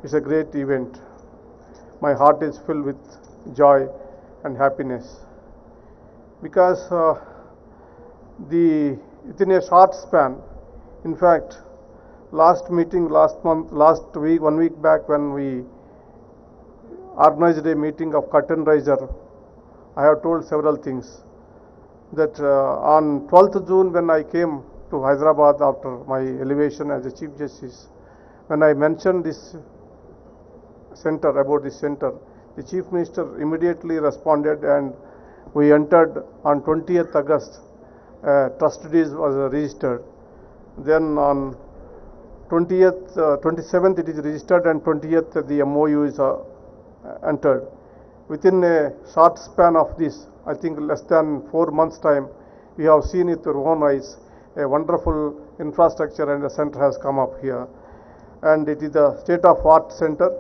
It's a great event. My heart is filled with joy and happiness because within a short span, in fact, last meeting, last week, 1 week back, when we organized a meeting of curtain raiser, I have told several things. That on 12th June, when I came to Hyderabad after my elevation as a Chief Justice, when I mentioned this center, about this center, the Chief Minister immediately responded, and we entered on 20th August, trust deeds was registered. Then on 27th it is registered, and 20th the MOU is entered. Within a short span of this, I think less than 4 months' time, we have seen it with our own eyes, a wonderful infrastructure and a center has come up here. And it is a state-of-art center,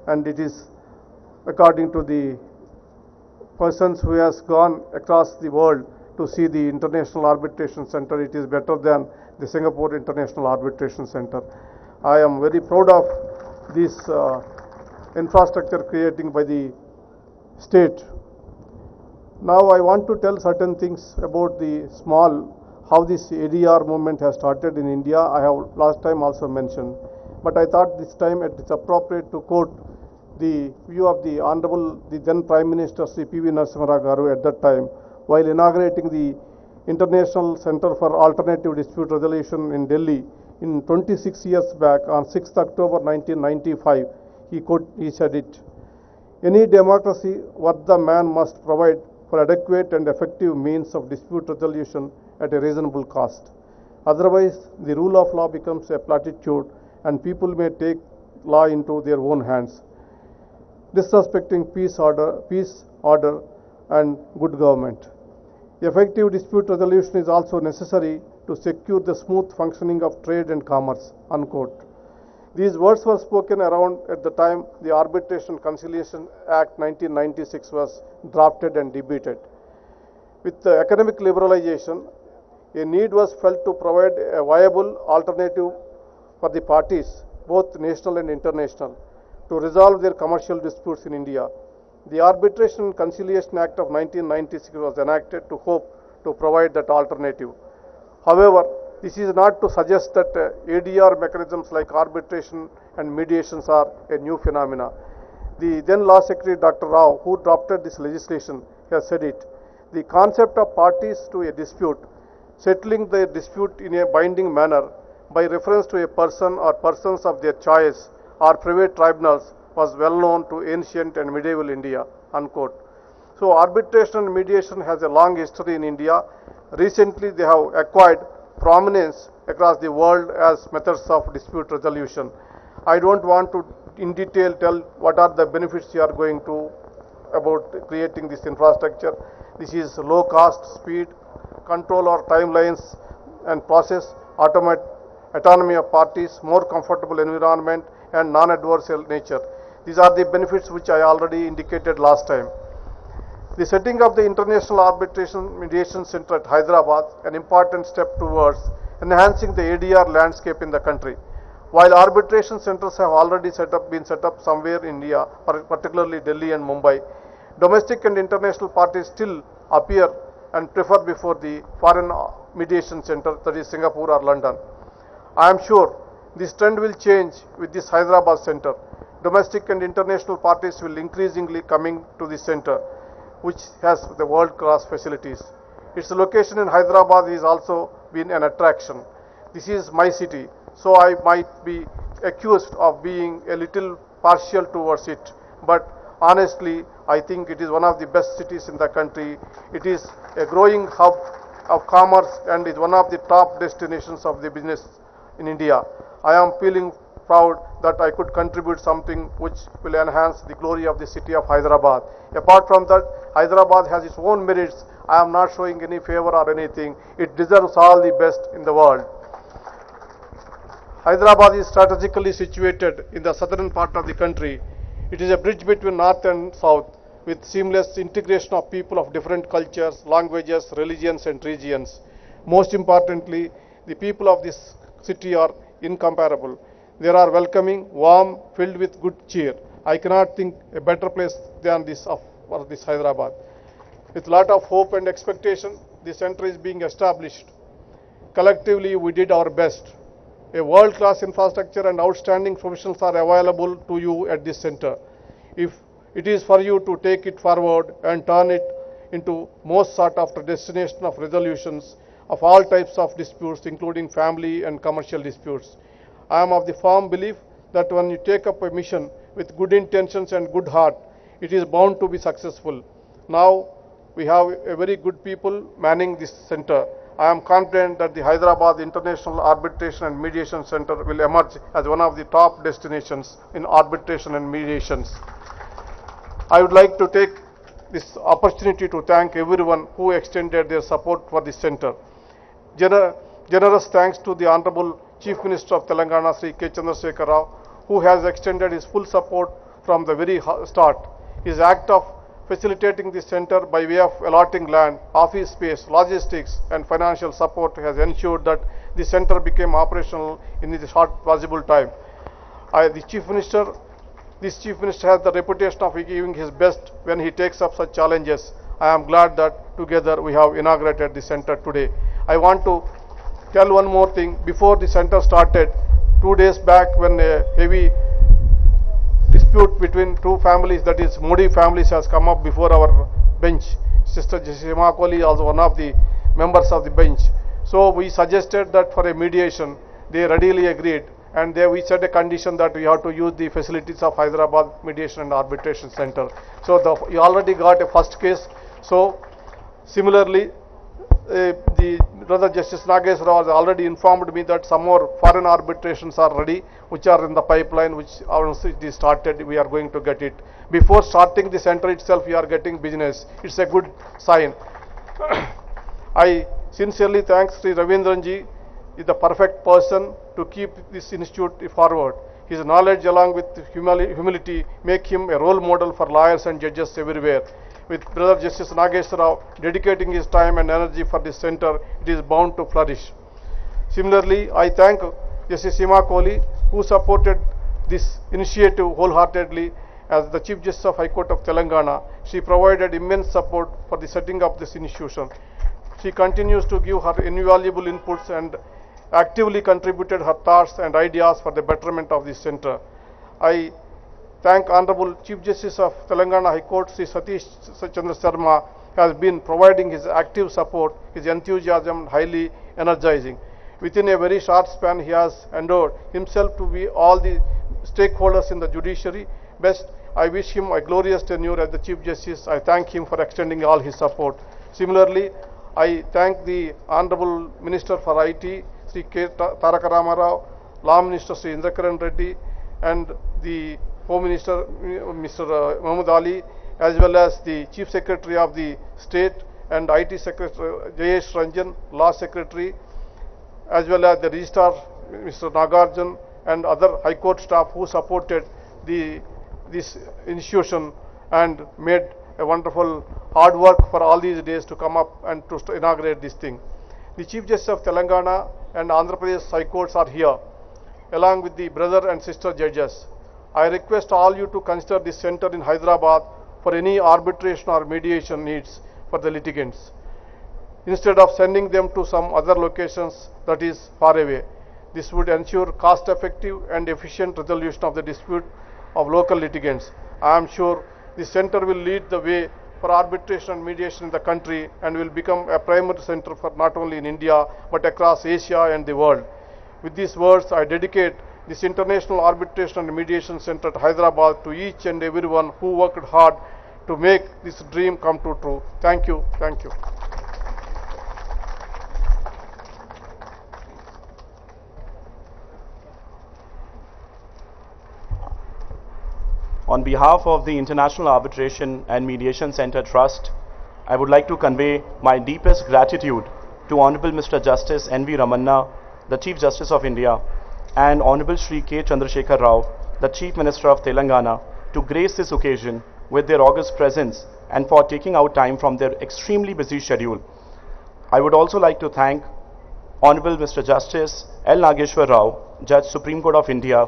and it is, according to the persons who has gone across the world to see the International Arbitration Center, it is better than the Singapore International Arbitration Center. I am very proud of this infrastructure creating by the state. Now I want to tell certain things about how this ADR movement has started in India. I have last time also mentioned, but I thought this time it is appropriate to quote the view of the then Prime Minister Sri P.V. Narasimha Garu at that time, while inaugurating the International Center for Alternative Dispute Resolution in Delhi in 26 years back on 6th October 1995. He said it. Any democracy worth the man must provide for adequate and effective means of dispute resolution at a reasonable cost. Otherwise, the rule of law becomes a platitude and people may take law into their own hands, disrespecting peace, order and good government. Effective dispute resolution is also necessary to secure the smooth functioning of trade and commerce, unquote. These words were spoken around at the time the Arbitration Conciliation Act 1996 was drafted and debated. With the economic liberalization, a need was felt to provide a viable alternative for the parties, both national and international, to resolve their commercial disputes in India. The Arbitration Conciliation Act of 1996 was enacted to hope to provide that alternative. However, this is not to suggest that ADR mechanisms like arbitration and mediations are a new phenomena. The then Law Secretary Dr. Rao, who drafted this legislation, has said it. The concept of parties to a dispute settling the dispute in a binding manner by reference to a person or persons of their choice or private tribunals was well known to ancient and medieval India, unquote. So arbitration and mediation has a long history in India. Recently they have acquired prominence across the world as methods of dispute resolution. I don't want to in detail tell what are the benefits you are going to about creating this infrastructure. This is low cost, speed, control or timelines and process, autonomy of parties, more comfortable environment and non-adversarial nature. These are the benefits which I already indicated last time. The setting of the International Arbitration Mediation Center at Hyderabad, an important step towards enhancing the ADR landscape in the country. While arbitration centers have already been set up somewhere in India, particularly Delhi and Mumbai, domestic and international parties still appear and prefer before the foreign mediation center, that is Singapore or London. I am sure this trend will change with this Hyderabad center. Domestic and international parties will increasingly coming to this center, which has the world-class facilities. Its location in Hyderabad is also been an attraction. This is my city, so I might be accused of being a little partial towards it, but honestly, I think it is one of the best cities in the country. It is a growing hub of commerce and is one of the top destinations of the business in India. I am feeling proud that I could contribute something which will enhance the glory of the city of Hyderabad. Apart from that, Hyderabad has its own merits. I am not showing any favor or anything. It deserves all the best in the world. Hyderabad is strategically situated in the southern part of the country. It is a bridge between north and south with seamless integration of people of different cultures, languages, religions and regions. Most importantly, the people of this city are incomparable. They are welcoming, warm, filled with good cheer. I cannot think a better place than this for this Hyderabad. With a lot of hope and expectation, the center is being established. Collectively, we did our best. A world-class infrastructure and outstanding professionals are available to you at this center. If it is for you to take it forward and turn it into most sought after destination of resolutions of all types of disputes, including family and commercial disputes. I am of the firm belief that when you take up a mission with good intentions and good heart, it is bound to be successful. Now, we have a very good people manning this center. I am confident that the Hyderabad International Arbitration and Mediation Center will emerge as one of the top destinations in arbitration and mediations. I would like to take this opportunity to thank everyone who extended their support for this center. Generous thanks to the Honorable Chief Minister of Telangana, Sri K. Chandrasekhar Rao, who has extended his full support from the very start. His act of facilitating the center by way of allotting land, office space, logistics and financial support has ensured that the center became operational in the short possible time. This Chief Minister has the reputation of giving his best when he takes up such challenges. I am glad that together we have inaugurated the center today. I want to tell one more thing. Before the center started, 2 days back, when a heavy dispute between two families, that is Modi families, has come up before our bench. Sister Jessima Kohli is also one of the members of the bench. So we suggested that for a mediation, they readily agreed, and we set a condition that we have to use the facilities of Hyderabad Mediation and Arbitration Center. So we already got a first case. So similarly, the Brother Justice Nageswara Rao has already informed me that some more foreign arbitrations are ready, which are in the pipeline, which once it is started, we are going to get it. Before starting the center itself, we are getting business. It's a good sign. I sincerely thank Sri Ravindranji, is the perfect person to keep this institute forward. His knowledge along with humility make him a role model for lawyers and judges everywhere. With Brother Justice Nageswara Rao dedicating his time and energy for this center, it is bound to flourish. Similarly, I thank Justice Seema Kohli, who supported this initiative wholeheartedly as the Chief Justice of High Court of Telangana. She provided immense support for the setting up this institution. She continues to give her invaluable inputs and actively contributed her thoughts and ideas for the betterment of this center. I thank Honorable Chief Justice of Telangana High Court, Sri Satish Chandra Sharma, has been providing his active support. His enthusiasm highly energizing. Within a very short span, he has endured himself to be all the stakeholders in the judiciary. Best, I wish him a glorious tenure as the Chief Justice. I thank him for extending all his support. Similarly, I thank the Honorable Minister for IT, Sri K. Taraka Rama Rao, Law Minister Sri Indrakaran Reddy, and the Home Minister Mr. Muhammad Ali, as well as the Chief Secretary of the State and IT Secretary Jayesh Ranjan, Law Secretary, as well as the Registrar Mr. Nagarjan and other High Court staff who supported this institution and made a wonderful hard work for all these days to come up and to inaugurate this thing. The Chief Justice of Telangana and Andhra Pradesh High Courts are here, along with the brother and sister judges. I request all you to consider this center in Hyderabad for any arbitration or mediation needs for the litigants, instead of sending them to some other locations that is far away. This would ensure cost-effective and efficient resolution of the dispute of local litigants. I am sure this center will lead the way for arbitration and mediation in the country and will become a primary center for not only in India but across Asia and the world. With these words, I dedicate this International Arbitration and Mediation Center at Hyderabad to each and everyone who worked hard to make this dream come true. Thank you. Thank you. On behalf of the International Arbitration and Mediation Center Trust, I would like to convey my deepest gratitude to Honorable Mr. Justice N.V. Ramana, the Chief Justice of India, and Honorable Shri K. Chandrasekhar Rao, the Chief Minister of Telangana, to grace this occasion with their august presence and for taking out time from their extremely busy schedule. I would also like to thank Honorable Mr. Justice L. Nageshwar Rao, Judge Supreme Court of India,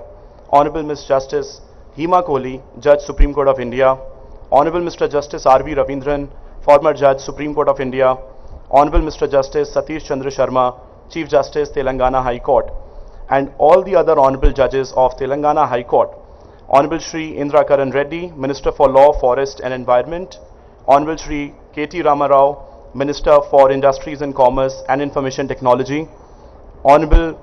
Honorable Ms. Justice Hema Kohli, Judge Supreme Court of India, Honorable Mr. Justice R.V. Ravindran, former Judge Supreme Court of India, Honorable Mr. Justice Satish Chandra Sharma, Chief Justice Telangana High Court, and all the other Honorable Judges of Telangana High Court, Honorable Shri Indra Karan Reddy, Minister for Law, Forest and Environment, Honorable Shri K.T. Ramarao, Minister for Industries and Commerce and Information Technology, Honorable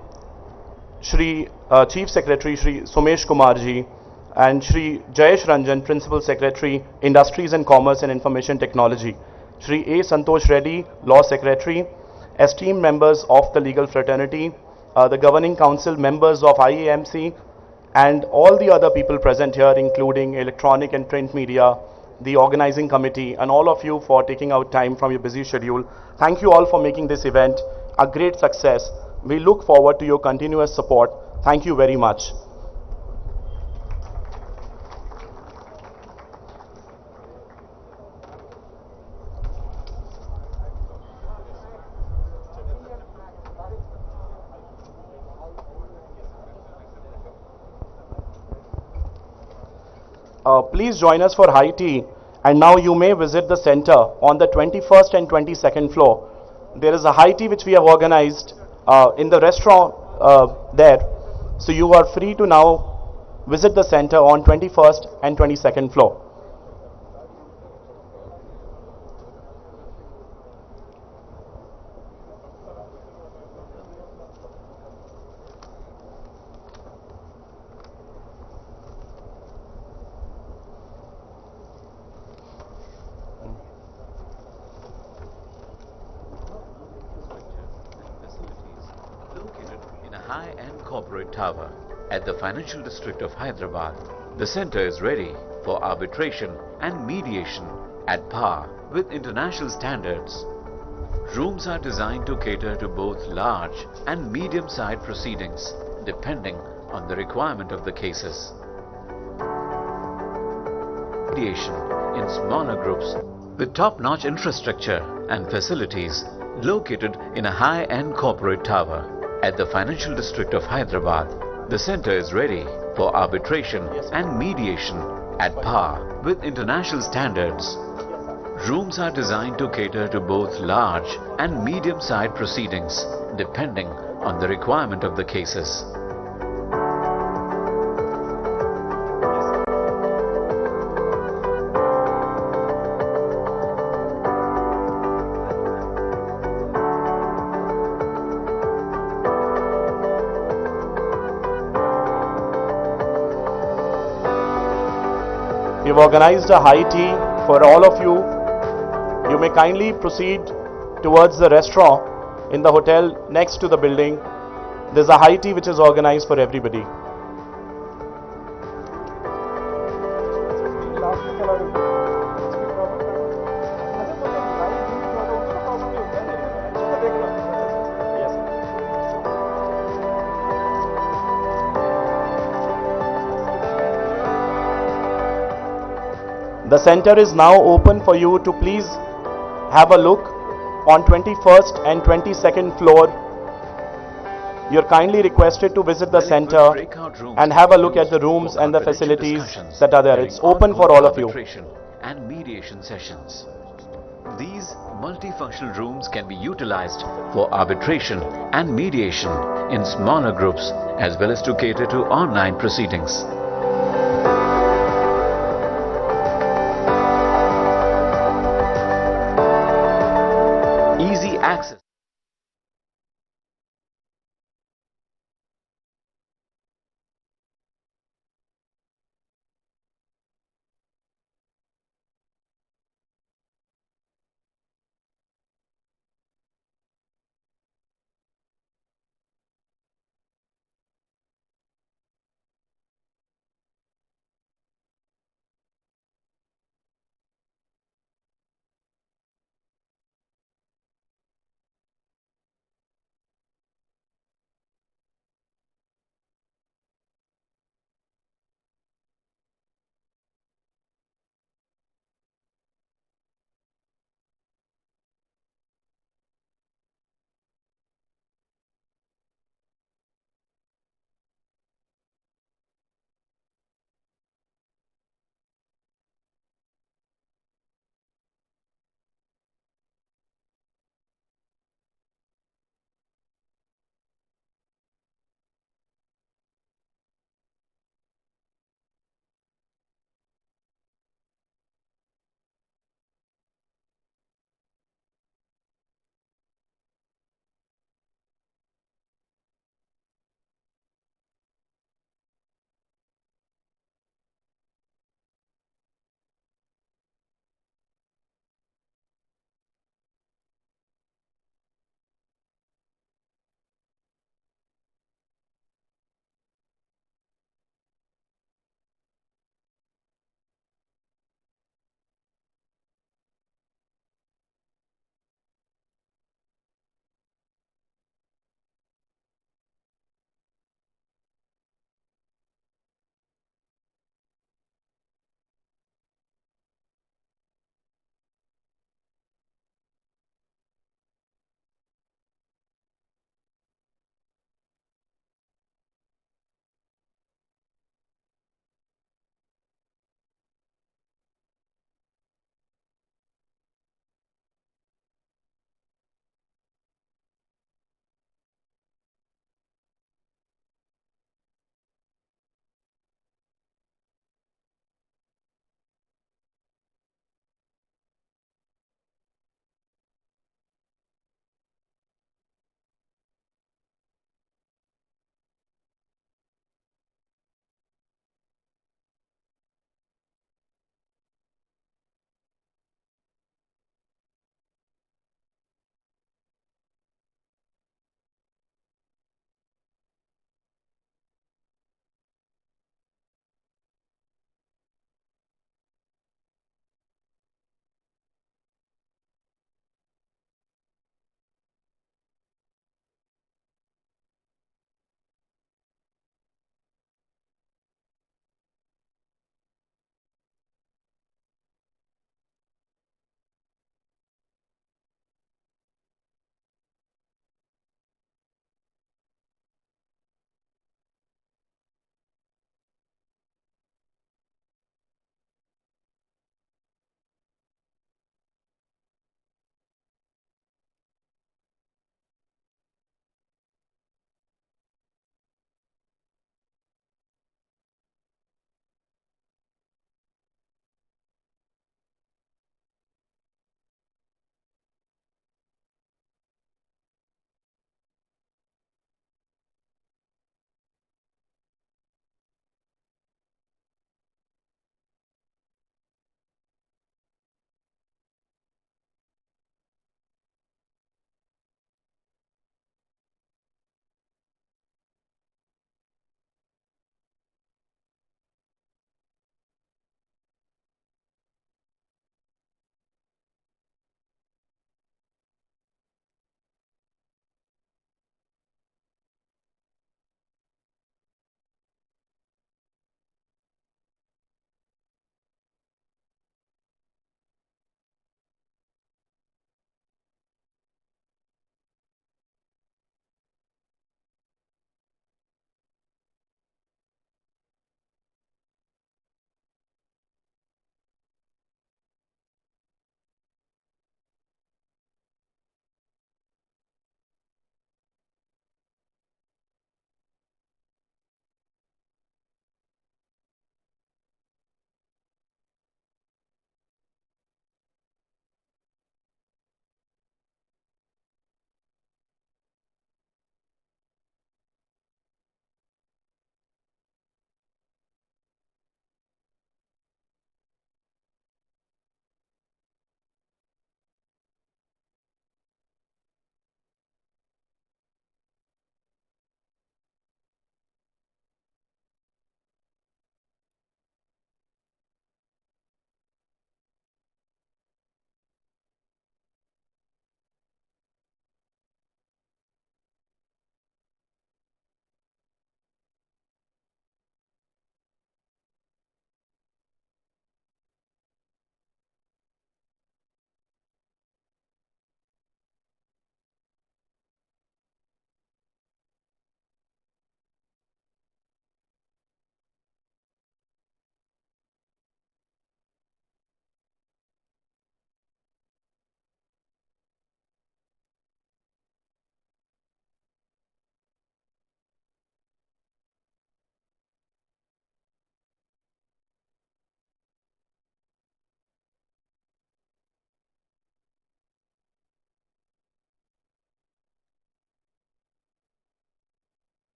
Shri Chief Secretary Shri Somesh Kumarji, and Shri Jayesh Ranjan, Principal Secretary, Industries and Commerce and Information Technology, Shri A. Santosh Reddy, Law Secretary, esteemed members of the legal fraternity, the Governing Council members of IAMC, and all the other people present here, including electronic and print media, the organizing committee, and all of you for taking out time from your busy schedule. Thank you all for making this event a great success. We look forward to your continuous support. Thank you very much. Please join us for high tea, and now you may visit the center on the 21st and 22nd floor. There is a high tea which we have organized in the restaurant there, so you are free to now visit the center on 21st and 22nd floor. Located in a high-end corporate tower at the financial district of Hyderabad, the center is ready for arbitration and mediation at par with international standards. Rooms are designed to cater to both large and medium-sized proceedings, depending on the requirement of the cases. Mediation in smaller groups with top-notch infrastructure and facilities located in a high-end corporate tower at the financial district of Hyderabad. The center is ready for arbitration and mediation at par with international standards. Rooms are designed to cater to both large and medium-sized proceedings, depending on the requirement of the cases. We have organized a high tea for all of you. You may kindly proceed towards the restaurant in the hotel next to the building. There's a high tea which is organized for everybody. The center is now open for you to please have a look on 21st and 22nd floor. You're kindly requested to visit the center and have a look at the rooms and the facilities that are there. It's open for all of you. Arbitration and mediation sessions. These multifunctional rooms can be utilized for arbitration and mediation in smaller groups as well as to cater to online proceedings. Easy access.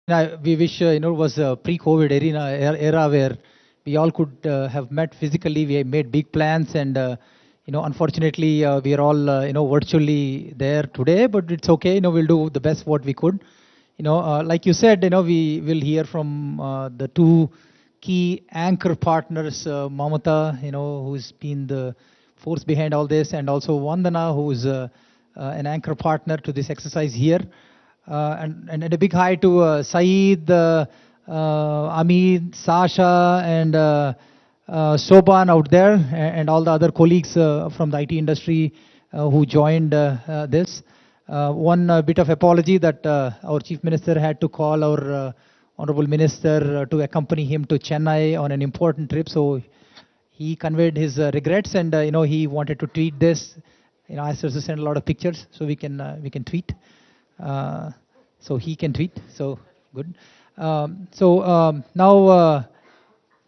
We wish it was a pre-COVID era where we all could have met physically. We made big plans, and unfortunately, we are all virtually there today. But it's okay. We'll do the best what we could. Like you said, we will hear from the two key anchor partners, Mamata, who's been the force behind all this, and also Vandana, who's an anchor partner to this exercise here. And a big hi to Saeed, Amit, Sasha, and Soban out there, and all the other colleagues from the IT industry who joined this. One bit of apology that our Chief Minister had to call our Honorable Minister to accompany him to Chennai on an important trip. So he conveyed his regrets, and he wanted to tweet this. Asked us to send a lot of pictures so we can tweet. So he can tweet. So good. Now,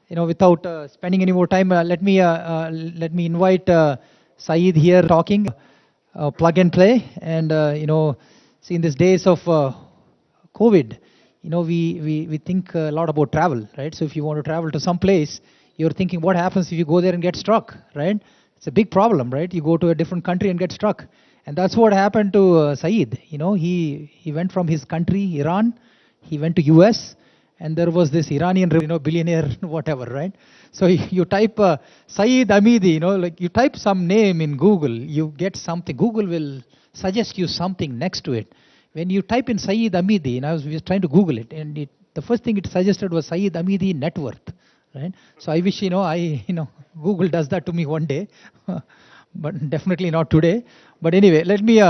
without spending any more time, let me invite Saeed here talking. Plug and play, and see, in these days of COVID, we think a lot about travel, right? So if you want to travel to some place, you're thinking, what happens if you go there and get struck, right? It's a big problem, right? You go to a different country and get struck. And that's what happened to Saeed. He went from his country, Iran, he went to US, and there was this Iranian, billionaire, whatever, right? So you type Saeed Amidi, like you type some name in Google, you get something. Google will suggest you something next to it. When you type in Saeed Amidi, and I was trying to Google it, and the first thing it suggested was Saeed Amidi net worth, right? So I wish, Google does that to me one day, but definitely not today. But anyway, let me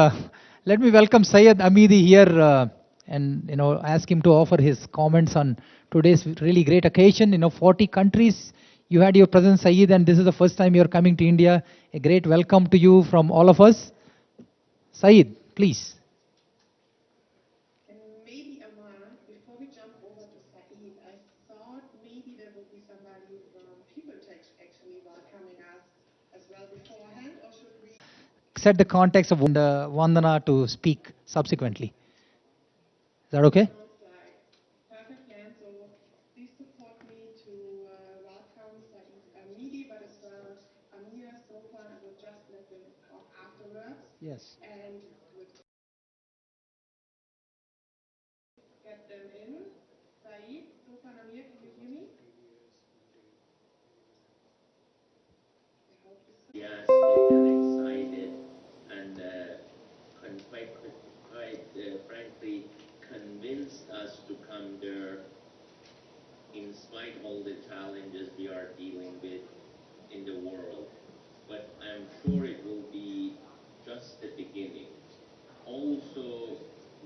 welcome Syed Amidi here, and ask him to offer his comments on today's really great occasion. 40 countries you had your presence, Syed, and this is the first time you're coming to India. A great welcome to you from all of us. Syed, please. And maybe, Amar, before we jump over to Saeed, I thought maybe there would be somebody from PeopleTech actually welcoming us as well beforehand, or should we Set the context of Vandana to speak subsequently. Is that okay? sounds like perfect plan. So please support me to welcome Saeed Amidi, but as well Amir, Sofan. I will just let them talk afterwards. Yes. And we'll get them in. Saeed, Sofan, Amir, can you hear me? I hope this is Enthusiastic and excited, and quite frankly convinced us to come there in spite of all the challenges we are dealing with in the world. But I'm sure it will be just the beginning. Also,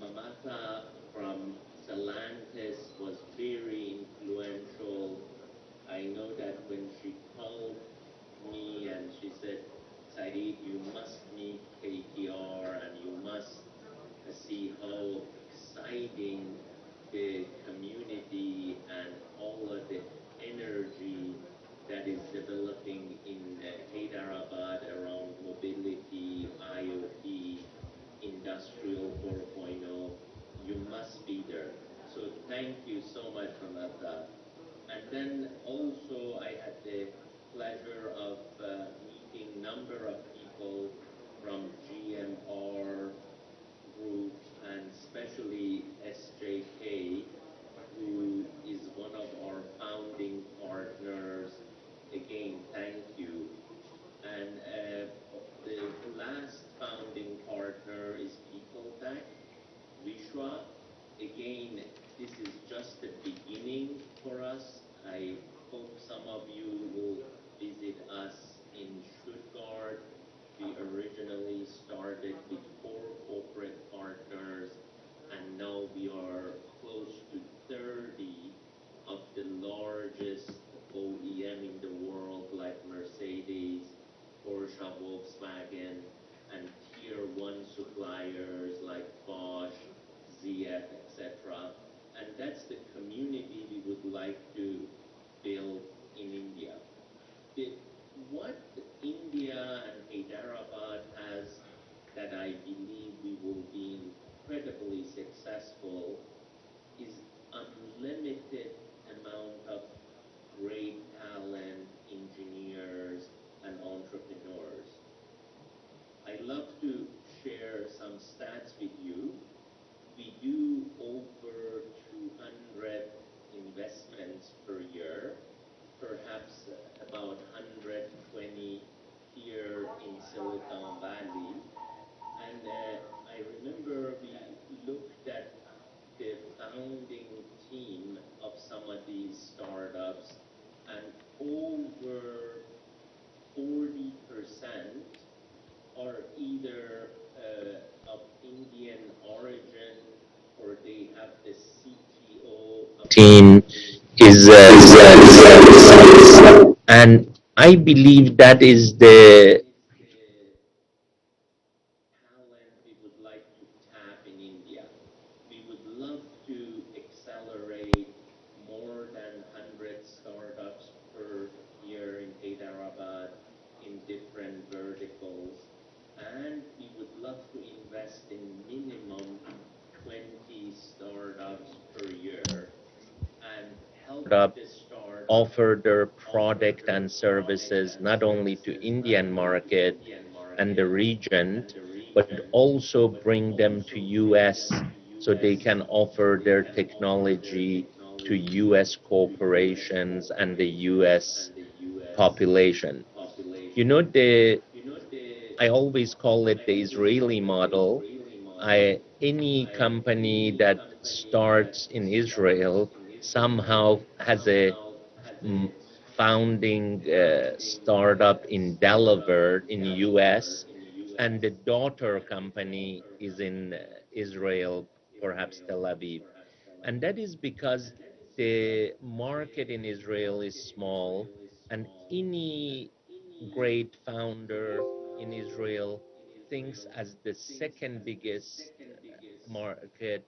Mamata from Stellantis was very influential. I know that when she called me and she said, Saeed, you must meet KCR and you must see how exciting the community and all of the energy that is developing in Hyderabad around mobility, IoT, Industrial 4.0. You must be there. So thank you so much, Ramana. And then also I had the pleasure of meeting number of people from GMR Group and especially SJK, who is one of our founding partners. Again, thank you. And the last founding partner is PeopleTech, Vishwa. Again, this is just the beginning for us. I hope some of you will visit us chain and I believe that is the talent we would like to tap in India. We would love to accelerate more than 100 startups per year in Hyderabad in different verticals. And we would love to invest in minimum 20 startups per year and help the start offer their product and services not only to Indian market and the region, but also bring them to US so they can offer their technology to US corporations and the US population. You know, I always call it the Israeli model. Any company that starts in Israel somehow has a mm, founding startup in Delaware in US, and the daughter company is in Israel, perhaps Tel Aviv. And that is because the market in Israel is small, and any great founder in Israel thinks as the second biggest market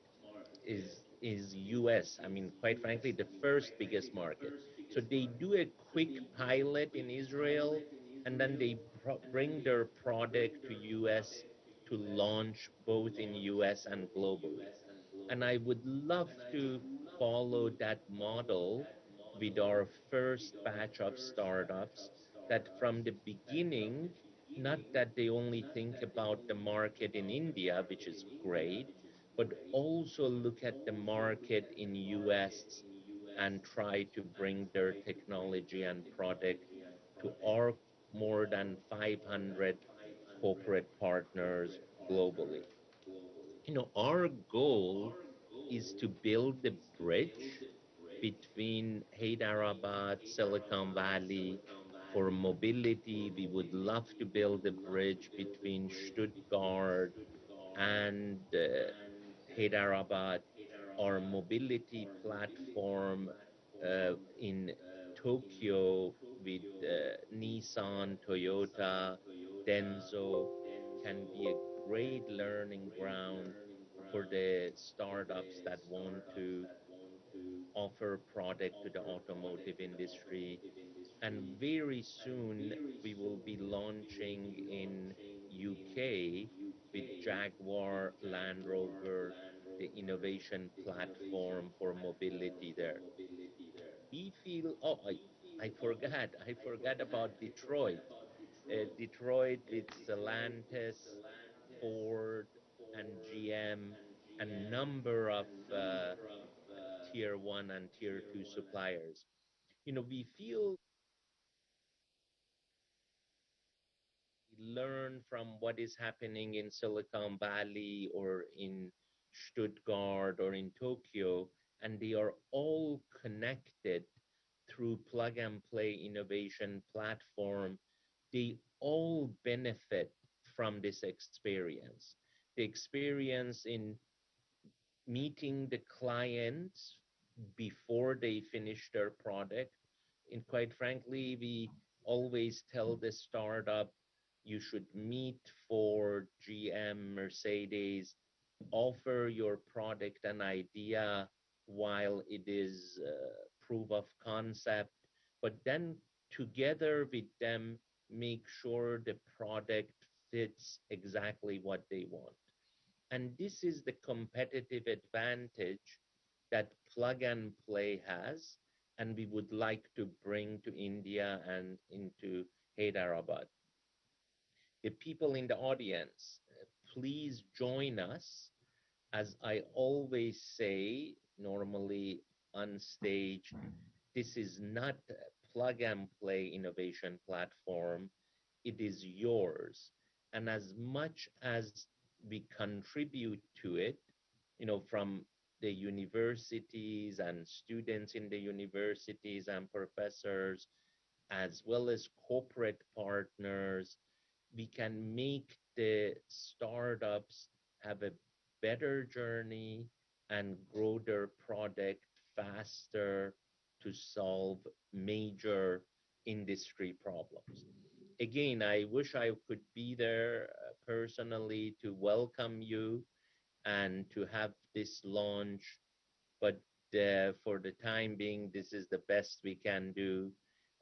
is US. I mean, quite frankly, the first biggest market. So they do a quick pilot in Israel, and then they bring their product to US to launch both in US and globally. And I would love to follow that model with our first batch of startups that from the beginning, not that they only think about the market in India, which is great, but also look at the market in US and try to bring their technology and product to our more than 500 corporate partners globally. You know, our goal is to build the bridge between Hyderabad, Silicon Valley. For mobility, we would love to build a bridge between Stuttgart and Hyderabad. Our mobility platform in Tokyo with Nissan, Toyota, Denso can be a great learning ground for the startups that want to offer product to the automotive industry. And very soon we will be launching in UK with Jaguar Land Rover, the innovation platform for mobility there. We feel, oh, I forgot about Detroit. Detroit with Stellantis, Ford, and GM, a number of tier one and tier two suppliers. You know, we feel we learn from what is happening in Silicon Valley or in Stuttgart or in Tokyo, and they are all connected through plug and play innovation platform. They all benefit from this experience. The experience in meeting the clients before they finish their product. And quite frankly, we always tell the startup you should meet Ford, GM, Mercedes, offer your product an idea while it is proof of concept, but then together with them, make sure the product fits exactly what they want. And this is the competitive advantage that plug and play has, and we would like to bring to India and into Hyderabad. The people in the audience, please join us. As I always say, normally on stage, this is not a plug and play innovation platform, it is yours. And as much as we contribute to it, you know, from the universities and students in the universities and professors, as well as corporate partners, we can make the startups have a better journey and grow their product faster to solve major industry problems. Again, I wish I could be there personally to welcome you and to have this launch, but for the time being, this is the best we can do,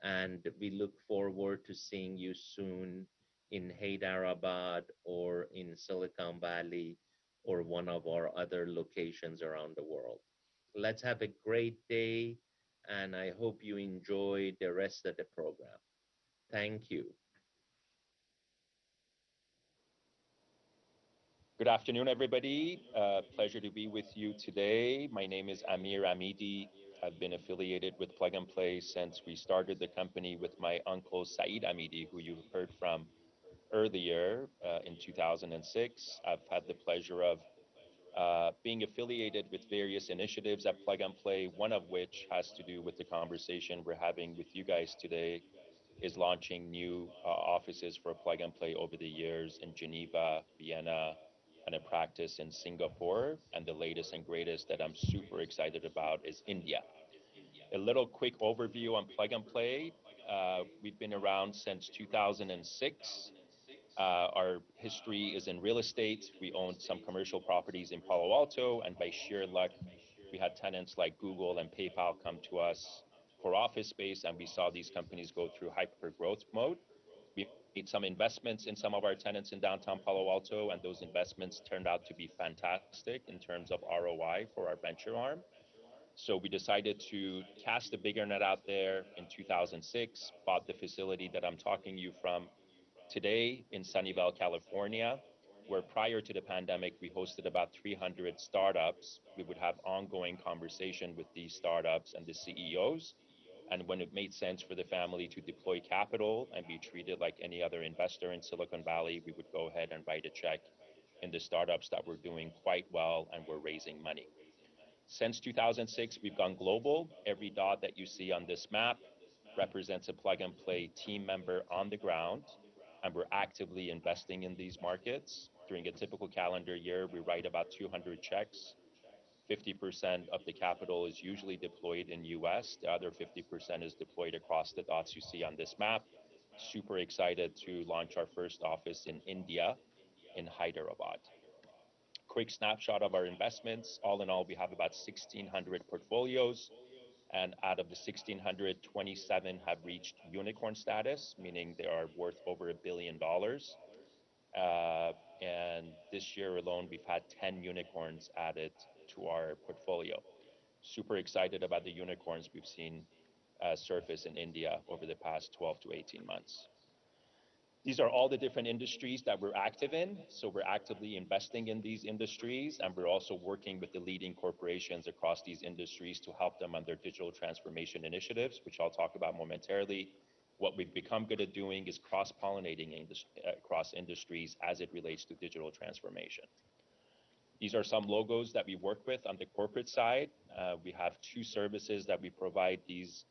and we look forward to seeing you soon in Hyderabad or in Silicon Valley or one of our other locations around the world. Let's have a great day, and I hope you enjoy the rest of the program. Thank you. Good afternoon, everybody. Pleasure to be with you today. My name is Amir Amidi. I've been affiliated with Plug and Play since we started the company with my uncle Saeed Amidi, who you heard from earlier in 2006. I've had the pleasure of being affiliated with various initiatives at Plug and Play, one of which has to do with the conversation we're having with you guys today, is launching new offices for Plug and Play over the years in Geneva, Vienna, and a practice in Singapore. And the latest and greatest that I'm super excited about is India. A little quick overview on Plug and Play. We've been around since 2006. Our history is in real estate. We owned some commercial properties in Palo Alto, and by sheer luck, we had tenants like Google and PayPal come to us for office space, and we saw these companies go through hyper growth mode. We made some investments in some of our tenants in downtown Palo Alto, and those investments turned out to be fantastic in terms of ROI for our venture arm. So we decided to cast a bigger net out there in 2006, bought the facility that I'm talking to you from today in Sunnyvale, California, where prior to the pandemic, we hosted about 300 startups. We would have ongoing conversation with these startups and the CEOs. And when it made sense for the family to deploy capital and be treated like any other investor in Silicon Valley, we would go ahead and write a check in the startups that were doing quite well and were raising money. Since 2006, we've gone global. Every dot that you see on this map represents a Plug and Play team member on the ground, and we're actively investing in these markets. During a typical calendar year, we write about 200 checks. 50% of the capital is usually deployed in US. The other 50% is deployed across the dots you see on this map. Super excited to launch our first office in India, in Hyderabad. Quick snapshot of our investments. All in all, we have about 1,600 portfolios, and out of the 1,600, 27 have reached unicorn status, meaning they are worth over $1 billion. And this year alone, we've had 10 unicorns added to our portfolio. Super excited about the unicorns we've seen surface in India over the past 12 to 18 months. These are all the different industries that we're active in. So we're actively investing in these industries, and we're also working with the leading corporations across these industries to help them on their digital transformation initiatives, which I'll talk about momentarily. What we've become good at doing is cross-pollinating across industries as it relates to digital transformation. These are some logos that we work with on the corporate side. We have 2 services that we provide these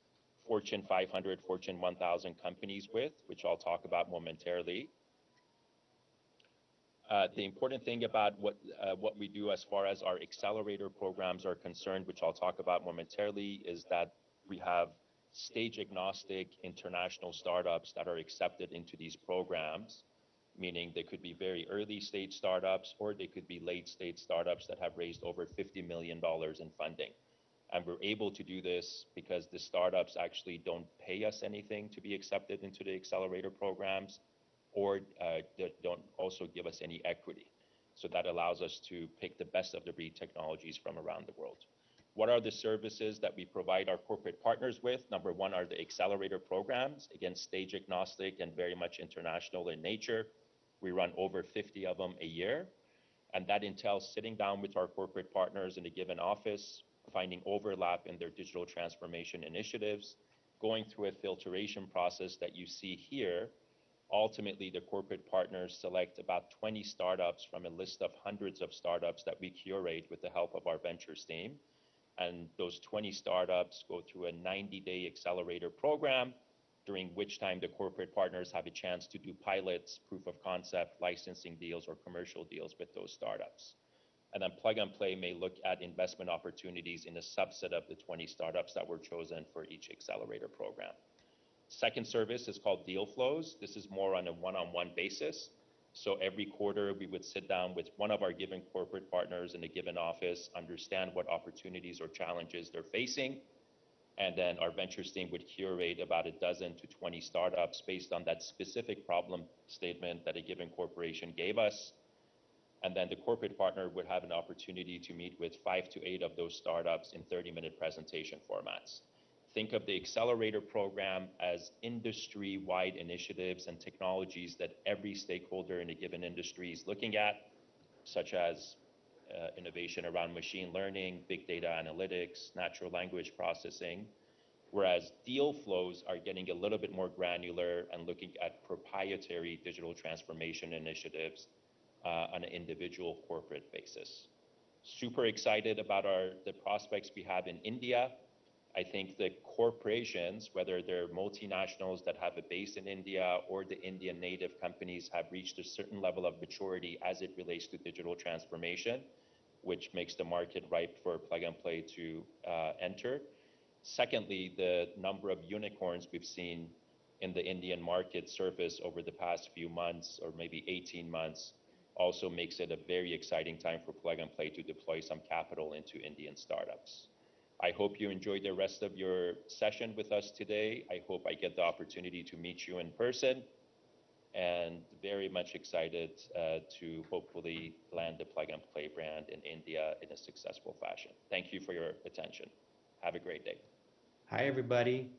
Fortune 500, Fortune 1000 companies with, which I'll talk about momentarily. The important thing about what we do as far as our accelerator programs are concerned, which I'll talk about momentarily, is that we have stage agnostic international startups that are accepted into these programs, meaning they could be very early stage startups or they could be late stage startups that have raised over $50 million in funding. And we're able to do this because the startups actually don't pay us anything to be accepted into the accelerator programs, or they don't also give us any equity. So that allows us to pick the best of the breed technologies from around the world. What are the services that we provide our corporate partners with? Number one are the accelerator programs, again, stage agnostic and very much international in nature. We run over 50 of them a year. And that entails sitting down with our corporate partners in a given office, finding overlap in their digital transformation initiatives, going through a filtration process that you see here. Ultimately, the corporate partners select about 20 startups from a list of hundreds of startups that we curate with the help of our ventures team. And those 20 startups go through a 90-day accelerator program, during which time the corporate partners have a chance to do pilots, proof of concept, licensing deals, or commercial deals with those startups. And then Plug and Play may look at investment opportunities in a subset of the 20 startups that were chosen for each accelerator program. Second service is called Deal Flows. This is more on a one-on-one basis. So every quarter, we would sit down with one of our given corporate partners in a given office, understand what opportunities or challenges they're facing, and then our ventures team would curate about a dozen to 20 startups based on that specific problem statement that a given corporation gave us. And then the corporate partner would have an opportunity to meet with 5 to 8 of those startups in 30-minute presentation formats. Think of the accelerator program as industry-wide initiatives and technologies that every stakeholder in a given industry is looking at, such as innovation around machine learning, big data analytics, natural language processing, whereas deal flows are getting a little bit more granular and looking at proprietary digital transformation initiatives on an individual corporate basis. Super excited about the prospects we have in India. I think the corporations, whether they're multinationals that have a base in India or the Indian native companies, have reached a certain level of maturity as it relates to digital transformation, which makes the market ripe for Plug and Play to enter. Secondly, the number of unicorns we've seen in the Indian market surface over the past few months, or maybe 18 months, also makes it a very exciting time for Plug and Play to deploy some capital into Indian startups. I hope you enjoyed the rest of your session with us today. I hope I get the opportunity to meet you in person, and very much excited to hopefully land the Plug and Play brand in India in a successful fashion. Thank you for your attention. Have a great day. Hi, everybody.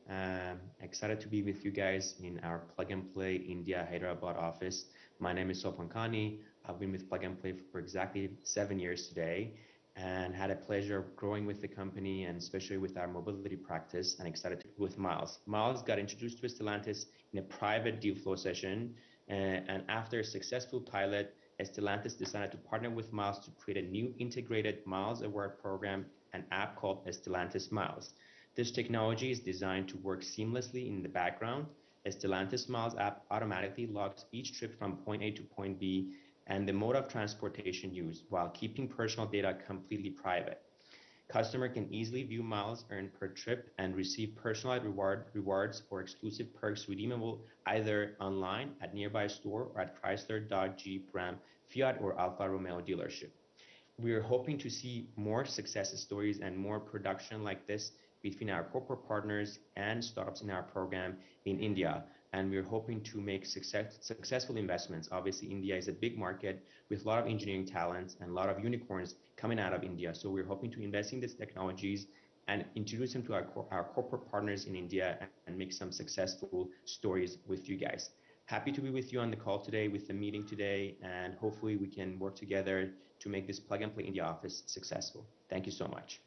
Excited to be with you guys in our Plug and Play India Hyderabad office. My name is Sopan Khani. I've been with Plug and Play for exactly 7 years today, and had a pleasure of growing with the company, and especially with our mobility practice, and excited to be with Miles. Miles got introduced to Stellantis in a private deal flow session, and after a successful pilot, Stellantis decided to partner with Miles to create a new integrated Miles Award program, an app called Stellantis Miles. This technology is designed to work seamlessly in the background. Stellantis Miles app automatically logs each trip from point A to point B and the mode of transportation used, while keeping personal data completely private. Customer can easily view miles earned per trip and receive personalized rewards or exclusive perks redeemable either online at nearby store or at Chrysler, Dodge, Jeep, Ram, Fiat, or Alfa Romeo dealership. We are hoping to see more success stories and more production like this between our corporate partners and startups in our program in India. And we're hoping to make successful investments. Obviously, India is a big market with a lot of engineering talents and a lot of unicorns coming out of India. So we're hoping to invest in these technologies and introduce them to our corporate partners in India and make some successful stories with you guys. Happy to be with you on the call today, with the meeting today, and hopefully we can work together to make this Plug and Play India office successful. Thank you so much.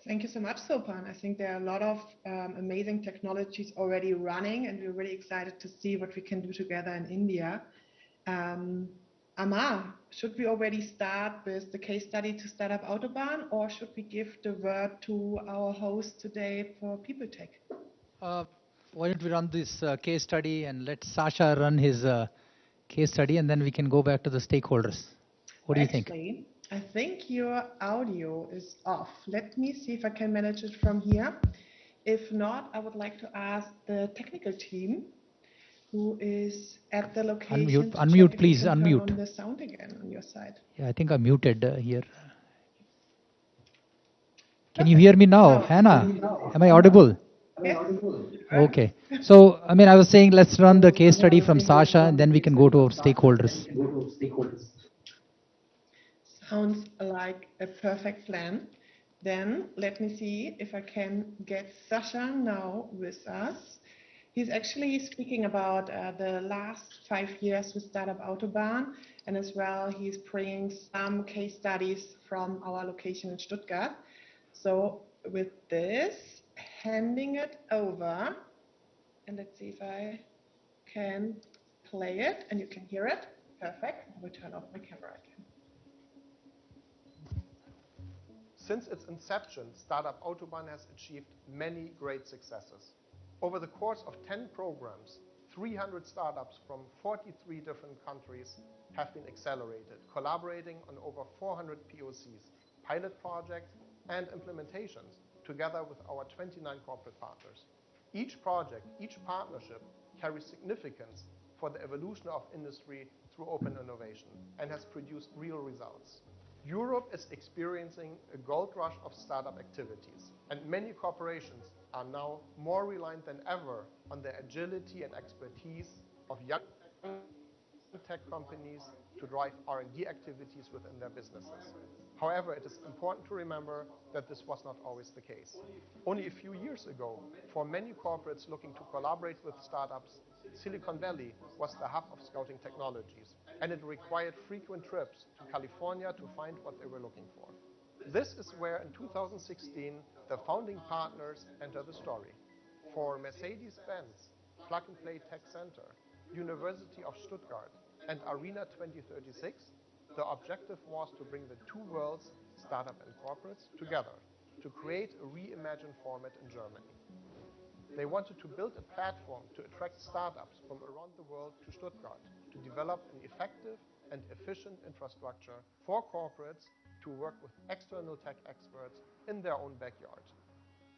Thank you so much, Sopan. I think there are a lot of amazing technologies already running, and we're really excited to see what we can do together in India. Amar, should we already start with the case study to start up Autobahn, or should we give the word to our host today for People Tech? Why don't we run this case study and let Sasha run his case study, and then we can go back to the stakeholders. What do you think? I think your audio is off. Let me see if I can manage it from here. If not, I would like to ask the technical team who is at the location. Unmute, please, unmute. Turn on the sound again on your side. Yeah, I think I'm muted here. Can you hear me now? Hannah, am I audible? Yes. Okay. So, I mean, I was saying let's run the case study from Sasha, and then we can go to our stakeholders. Sounds like a perfect plan. Then let me see if I can get Sasha now with us. He's actually speaking about the last 5 years with Startup Autobahn, and as well he's bringing some case studies from our location in Stuttgart. So with this, handing it over, and let's see if I can play it and you can hear it. Perfect. I will turn off my camera again. Since its inception, Startup Autobahn has achieved many great successes. Over the course of 10 programs, 300 startups from 43 different countries have been accelerated, collaborating on over 400 POCs, pilot projects, and implementations, together with our 29 corporate partners. Each project, each partnership carries significance for the evolution of industry through open innovation and has produced real results. Europe is experiencing a gold rush of startup activities, and many corporations are now more reliant than ever on the agility and expertise of young tech companies to drive R&D activities within their businesses. However, it is important to remember that this was not always the case. Only a few years ago, for many corporates looking to collaborate with startups, Silicon Valley was the hub of scouting technologies, and it required frequent trips to California to find what they were looking for. This is where, in 2016, the founding partners enter the story. For Mercedes-Benz, Plug and Play Tech Center, University of Stuttgart, and Arena 2036, the objective was to bring the two worlds, startup and corporates, together to create a reimagined format in Germany. They wanted to build a platform to attract startups from around the world to Stuttgart to develop an effective and efficient infrastructure for corporates to work with external tech experts in their own backyard.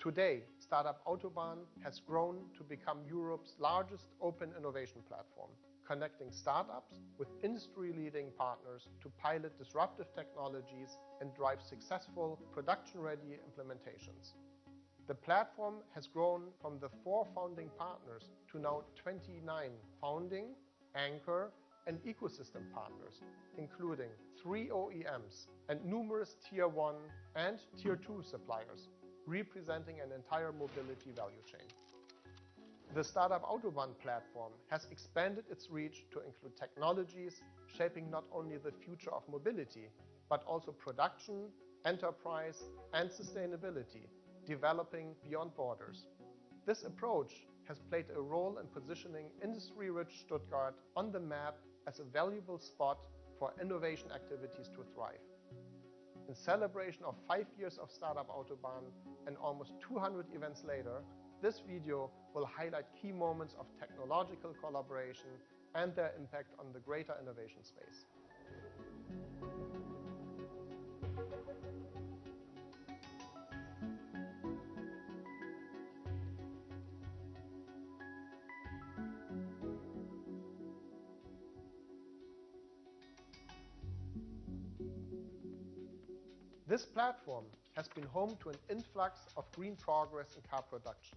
Today, Startup Autobahn has grown to become Europe's largest open innovation platform, connecting startups with industry-leading partners to pilot disruptive technologies and drive successful production-ready implementations. The platform has grown from the 4 founding partners to now 29 founding, anchor, and ecosystem partners, including 3 OEMs and numerous Tier 1 and Tier 2 suppliers, representing an entire mobility value chain. The Startup Autobahn platform has expanded its reach to include technologies shaping not only the future of mobility, but also production, enterprise, and sustainability, developing beyond borders. This approach has played a role in positioning industry-rich Stuttgart on the map as a valuable spot for innovation activities to thrive. In celebration of 5 years of Startup Autobahn and almost 200 events later, this video will highlight key moments of technological collaboration and their impact on the greater innovation space. This platform has been home to an influx of green progress in car production,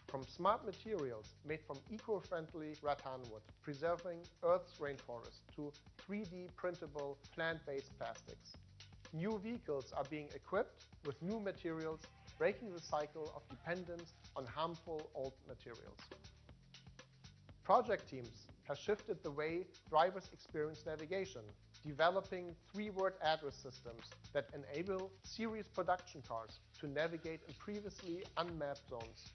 from smart materials made from eco-friendly rattan wood, preserving Earth's rainforest, to 3D printable plant-based plastics. New vehicles are being equipped with new materials, breaking the cycle of dependence on harmful old materials. Project teams have shifted the way drivers experience navigation, developing 3-word address systems that enable series production cars to navigate in previously unmapped zones.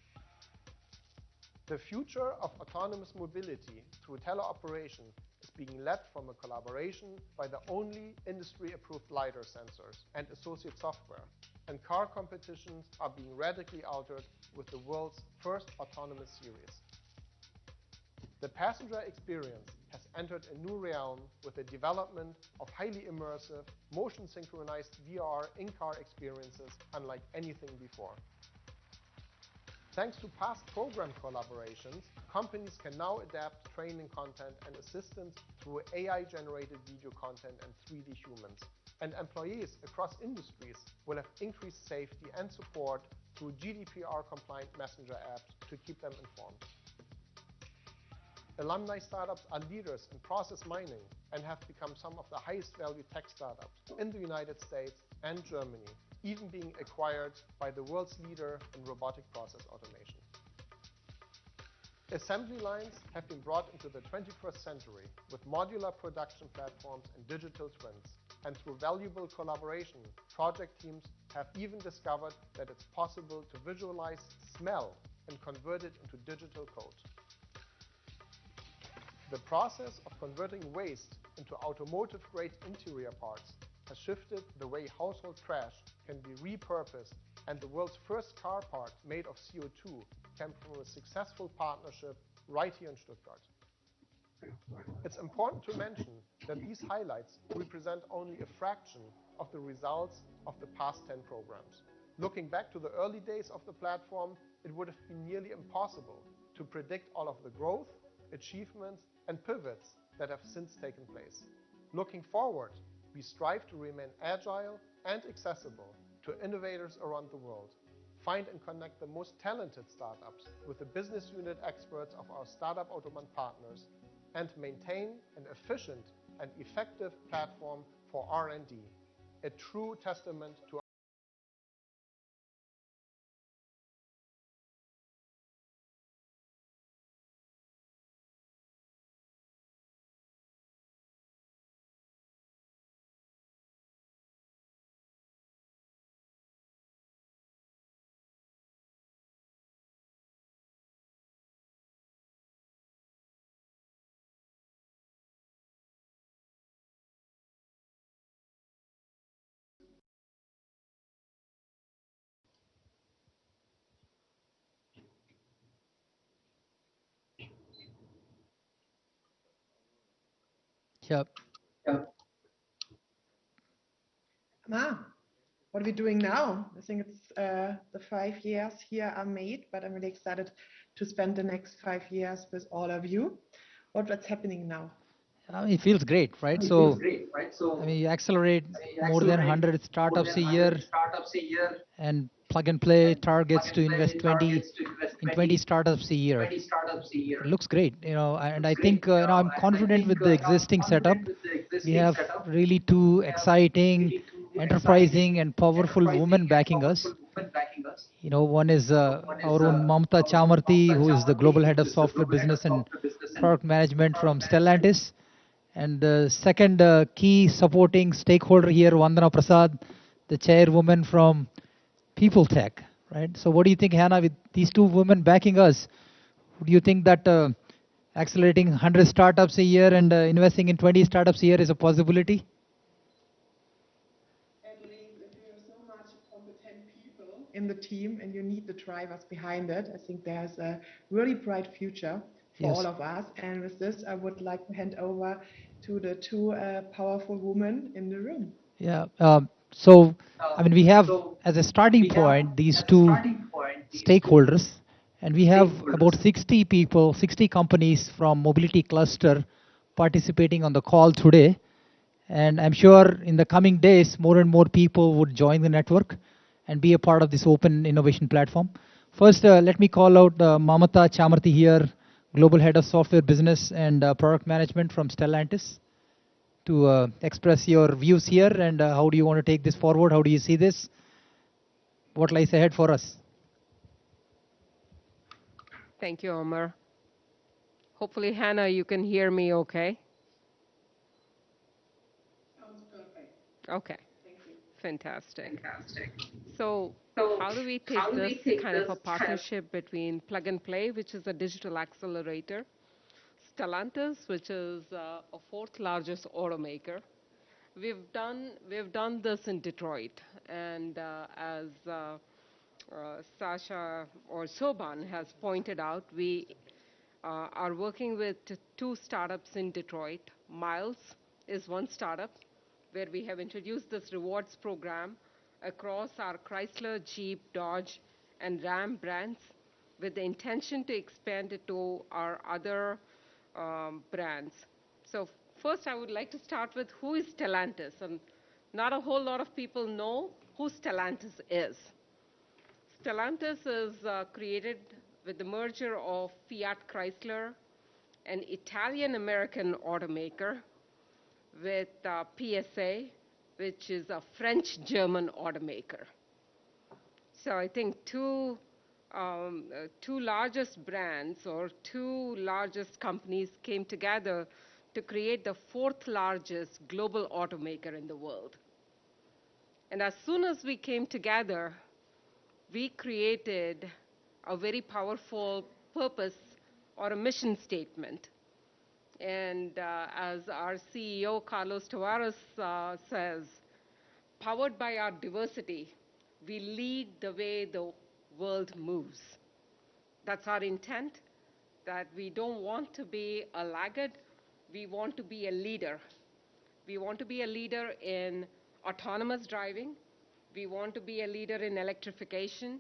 The future of autonomous mobility through teleoperation is being led from a collaboration by the only industry-approved LiDAR sensors and associate software, and car competitions are being radically altered with the world's first autonomous series. The passenger experience has entered a new realm with the development of highly immersive, motion-synchronized VR in-car experiences unlike anything before. Thanks to past program collaborations, companies can now adapt training content and assistance through AI-generated video content and 3D humans. And employees across industries will have increased safety and support through GDPR-compliant messenger apps to keep them informed. Alumni startups are leaders in process mining and have become some of the highest value tech startups in the United States and Germany, even being acquired by the world's leader in robotic process automation. Assembly lines have been brought into the 21st century with modular production platforms and digital twins. And through valuable collaboration, project teams have even discovered that it's possible to visualize smell and convert it into digital code. The process of converting waste into automotive-grade interior parts has shifted the way household trash can be repurposed, and the world's first car part made of CO2 stem from a successful partnership right here in Stuttgart. It's important to mention that these highlights represent only a fraction of the results of the past 10 programs. Looking back to the early days of the platform, it would have been nearly impossible to predict all of the growth, achievements, and pivots that have since taken place. Looking forward, we strive to remain agile and accessible to innovators around the world, find and connect the most talented startups with the business unit experts of our Startup Autobahn partners, and maintain an efficient and effective platform for R&D, a true testament to Yep. What are we doing now? I think it's the 5 years here are made, but I'm really excited to spend the next 5 years with all of you. What's happening now? It feels great, right? So, I mean, you accelerate more than 100 startups a year, and Plug and Play targets to invest 20 startups a year. It looks great, and I think I'm confident with the existing setup. We have really two exciting, enterprising, and powerful women backing us. One is our own Mamata Chamarthi, who is the global head of software business and product management from Stellantis. And the second key supporting stakeholder here, Vandana Prasad, the chairwoman from People Tech, right? So what do you think, Hannah, with these two women backing us, do you think that accelerating 100 startups a year and investing in 20 startups a year is a possibility? At least if you have so much competent people in the team and you need the drivers behind it, I think there's a really bright future for all of us. And with this, I would like to hand over to the two powerful women in the room. Yeah. So, I mean, we have as a starting point these two stakeholders, and we have about 60 people, 60 companies from Mobility Cluster participating on the call today. And I'm sure in the coming days, more and more people would join the network and be a part of this open innovation platform. First, let me call out Mamata Chamarthi here, Global Head of Software Business and Product Management from Stellantis, to express your views here and how do you want to take this forward? How do you see this? What lies ahead for us? Thank you, Omar. Hopefully, Hannah, you can hear me okay. Sounds perfect. Okay. Thank you. Fantastic. So how do we take this kind of a partnership between Plug and Play, which is a digital accelerator, Stellantis, which is a fourth largest automaker? We've done this in Detroit, and as Sasha or Soban has pointed out, we are working with two startups in Detroit. Miles is one startup where we have introduced this rewards program across our Chrysler, Jeep, Dodge, and Ram brands with the intention to expand it to our other brands. So first, I would like to start with who is Stellantis, and not a whole lot of people know who Stellantis is. Stellantis is created with the merger of Fiat Chrysler, an Italian-American automaker, with PSA, which is a French-German automaker. So I think two largest brands or two largest companies came together to create the fourth largest global automaker in the world. And as soon as we came together, we created a very powerful purpose or a mission statement. And as our CEO, Carlos Tavares, says, powered by our diversity, we lead the way the world moves. That's our intent, that we don't want to be a laggard. We want to be a leader. We want to be a leader in autonomous driving. We want to be a leader in electrification.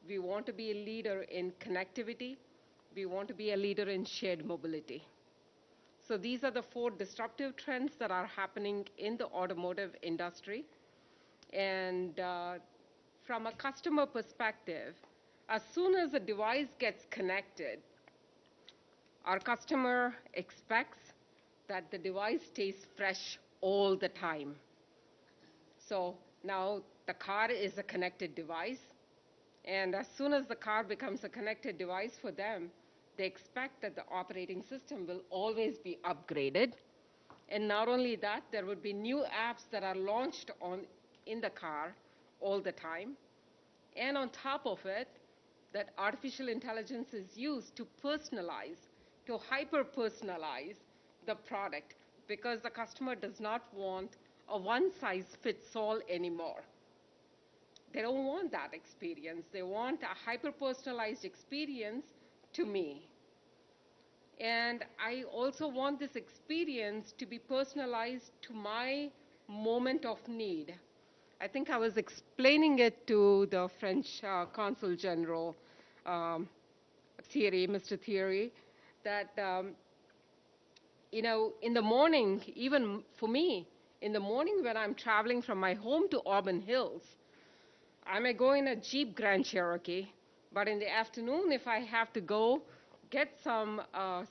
We want to be a leader in connectivity. We want to be a leader in shared mobility. So these are the 4 disruptive trends that are happening in the automotive industry. And from a customer perspective, as soon as a device gets connected, our customer expects that the device stays fresh all the time. So now the car is a connected device, and as soon as the car becomes a connected device for them, they expect that the operating system will always be upgraded. And not only that, there would be new apps that are launched in the car all the time. And on top of it, that artificial intelligence is used to personalize, to hyper-personalize the product, because the customer does not want a one-size-fits-all anymore. They don't want that experience. They want a hyper-personalized experience to me. And I also want this experience to be personalized to my moment of need. I think I was explaining it to the French Consul General, Mr. Thierry, that in the morning, even for me, in the morning when I'm traveling from my home to Auburn Hills, I may go in a Jeep Grand Cherokee, but in the afternoon, if I have to go get some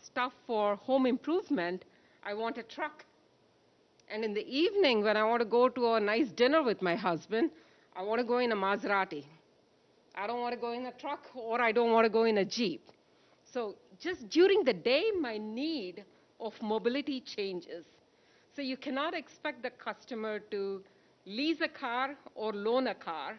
stuff for home improvement, I want a truck. And in the evening, when I want to go to a nice dinner with my husband, I want to go in a Maserati. I don't want to go in a truck, or I don't want to go in a Jeep. So just during the day, my need of mobility changes. So you cannot expect the customer to lease a car or loan a car.